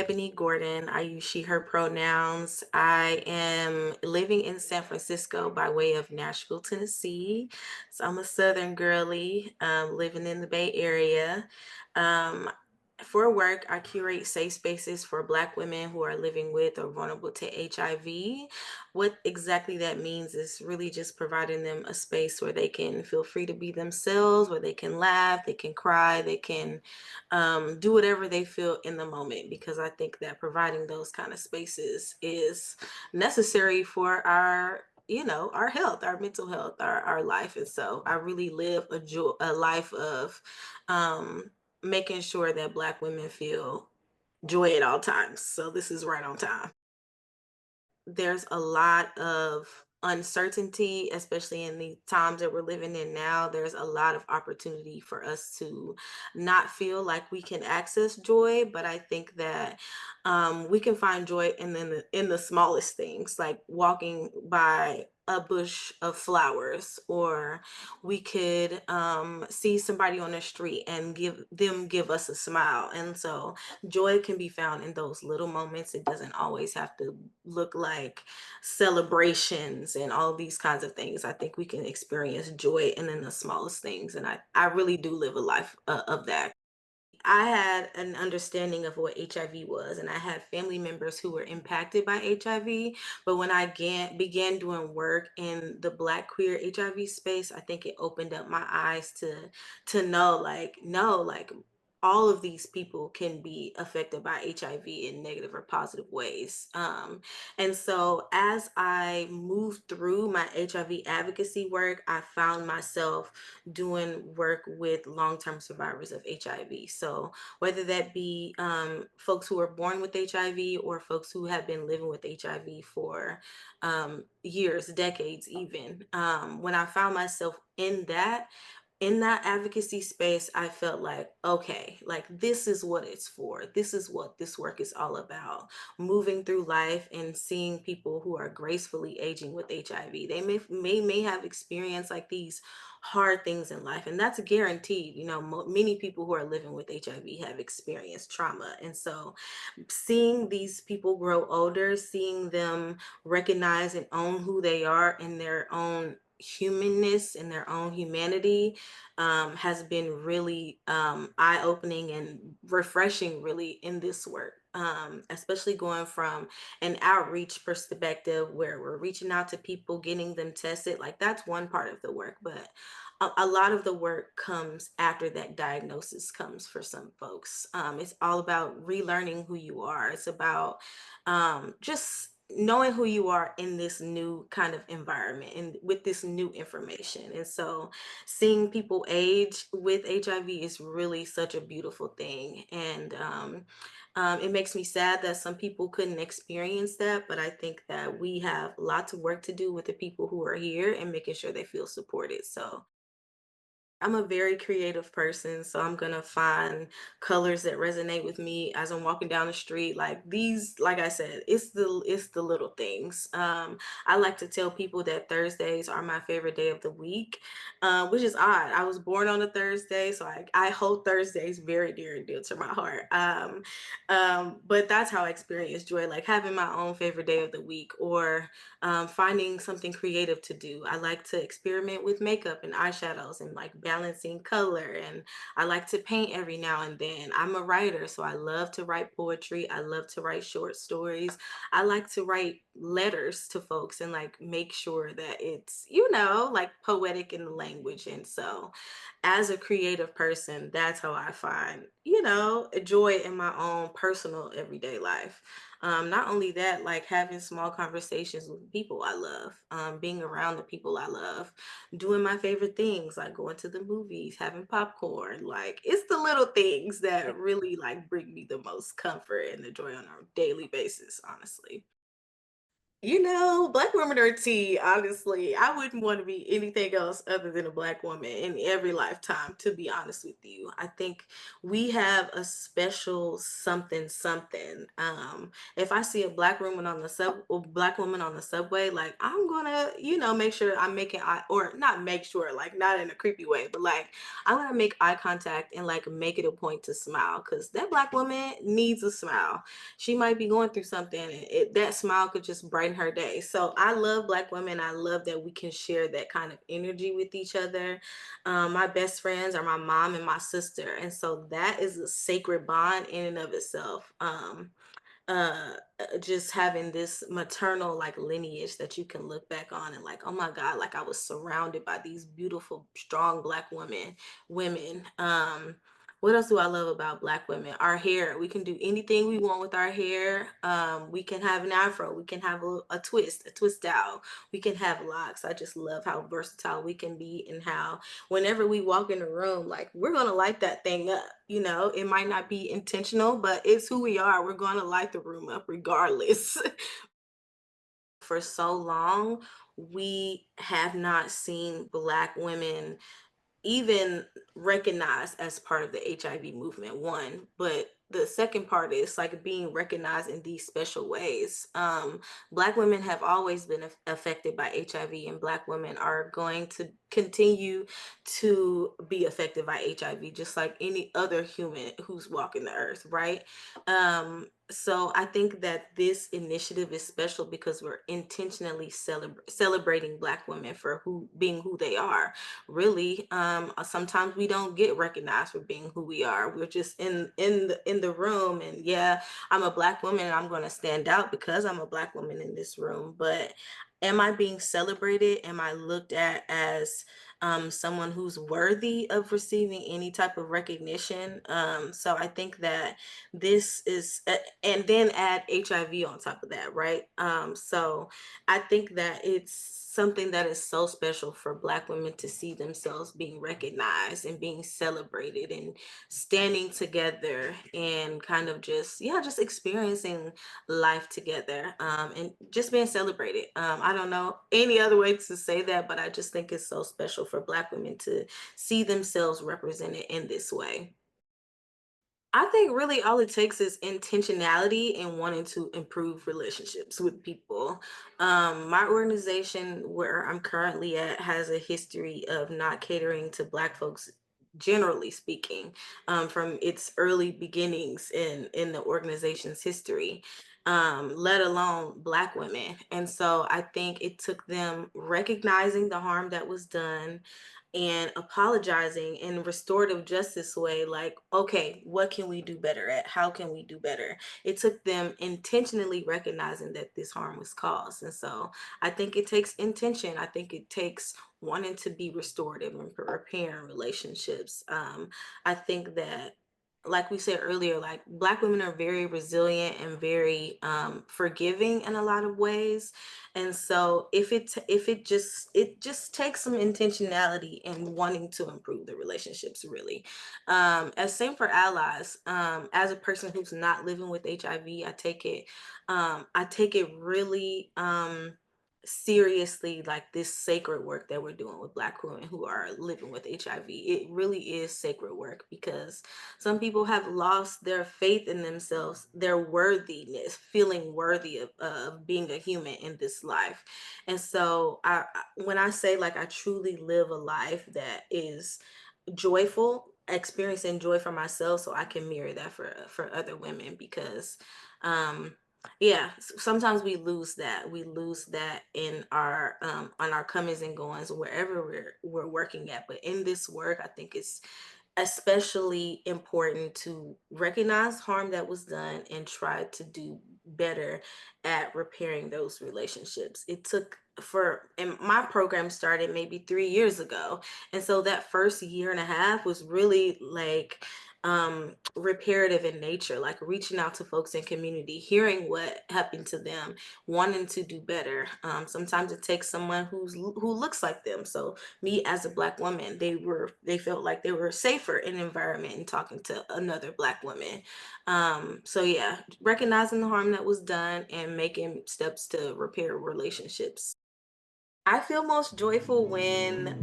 Ebony Gordon. I use she, her pronouns. I am living in San Francisco by way of Nashville, Tennessee. So I'm a Southern girly, living in the Bay Area. Um, for work, I curate safe spaces for Black women who are living with or vulnerable to HIV. What exactly that means is really just providing them a space where they can feel free to be themselves, where they can laugh, they can cry, they can do whatever they feel in the moment, because I think that providing those kind of spaces is necessary for our health, our mental health, our life. And so I really live a life of making sure that Black women feel joy at all times. So this is right on time. There's a lot of uncertainty, especially in the times that we're living in now. There's a lot of opportunity for us to not feel like we can access joy, but I think that we can find joy in the smallest things, like walking by a bush of flowers, or we could see somebody on the street and give us a smile. And so joy can be found in those little moments. It doesn't always have to look like celebrations and all these kinds of things. I think we can experience joy in the smallest things. And I really do live a life of that. I had an understanding of what HIV was, and I had family members who were impacted by HIV. But when I began doing work in the Black queer HIV space, I think it opened up my eyes to know, like, no, like all of these people can be affected by HIV in negative or positive ways. And so as I moved through my HIV advocacy work, I found myself doing work with long-term survivors of HIV. So whether that be folks who are born with HIV or folks who have been living with HIV for years, decades even. When I found myself in that advocacy space, I felt like, okay, like this is what it's for. This is what this work is all about. Moving through life and seeing people who are gracefully aging with HIV. They may have experienced like these hard things in life, and that's guaranteed. Many people who are living with HIV have experienced trauma. And so seeing these people grow older, seeing them recognize and own who they are in their own humanness and their own humanity has been really eye-opening and refreshing, really, in this work. Especially going from an outreach perspective where we're reaching out to people, getting them tested, like that's one part of the work. But a lot of the work comes after that diagnosis comes for some folks. It's all about relearning who you are. It's about just knowing who you are in this new kind of environment and with this new information. And so seeing people age with HIV is really such a beautiful thing. And it makes me sad that some people couldn't experience that, but I think that we have lots of work to do with the people who are here and making sure they feel supported. So I'm a very creative person, so I'm gonna find colors that resonate with me as I'm walking down the street. Like these, like I said, it's the little things. I like to tell people that Thursdays are my favorite day of the week, which is odd. I was born on a Thursday, so I hold Thursdays very dear and dear to my heart. But that's how I experience joy, like having my own favorite day of the week, or finding something creative to do. I like to experiment with makeup and eyeshadows and like balancing color. And I like to paint every now and then. I'm a writer, so I love to write poetry. I love to write short stories. I like to write letters to folks and like make sure that it's, like poetic in the language. And so as a creative person, that's how I find, joy in my own personal everyday life. Not only that, like having small conversations with people I love, being around the people I love, doing my favorite things like going to the movies, having popcorn. Like it's the little things that really like bring me the most comfort and the joy on a daily basis, honestly. Black women are tea, honestly. I wouldn't want to be anything else other than a black woman in every lifetime, to be honest with you. I think we have a special something something. If I see a black woman on the subway, like I'm gonna, make sure I'm making eye or not make sure, like not in a creepy way, but like I'm gonna make eye contact and like make it a point to smile because that black woman needs a smile. She might be going through something and that smile could just brighten her day. So I love black women. I love that we can share that kind of energy with each other. My best friends are my mom and my sister, and so that is a sacred bond in and of itself. Just having this maternal like lineage that you can look back on and like, oh my god, like I was surrounded by these beautiful strong black women. What else do I love about black women? Our hair. We can do anything we want with our hair. We can have an afro, we can have a twist out, we can have locks. I just love how versatile we can be and how whenever we walk in the room, like we're gonna light that thing up. It might not be intentional, but it's who we are. We're gonna light the room up regardless. For so long, we have not seen black women even recognized as part of the HIV movement, one, but the second part is like being recognized in these special ways. Black women have always been affected by HIV, and Black women are going to continue to be affected by HIV, just like any other human who's walking the earth, right? So I think that this initiative is special because we're intentionally celebrating Black women for being who they are. Really, sometimes we don't get recognized for being who we are. We're just in the room, and yeah, I'm a black woman and I'm going to stand out because I'm a black woman in this room. But am I being celebrated? Am I looked at as someone who's worthy of receiving any type of recognition? So I think that this is and then add HIV on top of that, right? So I think that it's something that is so special for Black women to see themselves being recognized and being celebrated and standing together and kind of just, yeah, just experiencing life together, and just being celebrated. I don't know any other way to say that, but I just think it's so special for Black women to see themselves represented in this way. I think really all it takes is intentionality and wanting to improve relationships with people. My organization, where I'm currently at, has a history of not catering to Black folks, generally speaking, from its early beginnings in the organization's history, let alone Black women. And so I think it took them recognizing the harm that was done and apologizing in restorative justice way, like, okay, what can we do better at, how can we do better? It took them intentionally recognizing that this harm was caused. And so I think it takes intention. I think it takes wanting to be restorative and repairing relationships. I think that, like we said earlier, like Black women are very resilient and very forgiving in a lot of ways. And so if it just takes some intentionality and wanting to improve the relationships, really. As same for allies. As a person who's not living with HIV, I take it really seriously, like this sacred work that we're doing with Black women who are living with HIV. It really is sacred work because some people have lost their faith in themselves, their worthiness, feeling worthy of being a human in this life. And so when I say like I truly live a life that is joyful, experiencing joy for myself, so I can mirror that for other women because um yeah, sometimes we lose that in our on our comings and goings wherever we're working at. But in this work, I think it's especially important to recognize harm that was done and try to do better at repairing those relationships. It took for and my program started maybe 3 years ago, and so that first year and a half was really like reparative in nature, like reaching out to folks in community, hearing what happened to them, wanting to do better. Sometimes it takes someone who looks like them. So me as a Black woman, they felt like they were safer in an environment and talking to another Black woman. So yeah, recognizing the harm that was done and making steps to repair relationships. I feel most joyful when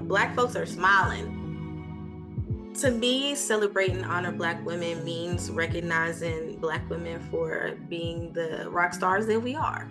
Black folks are smiling. To me, celebrating honor Black women means recognizing Black women for being the rock stars that we are.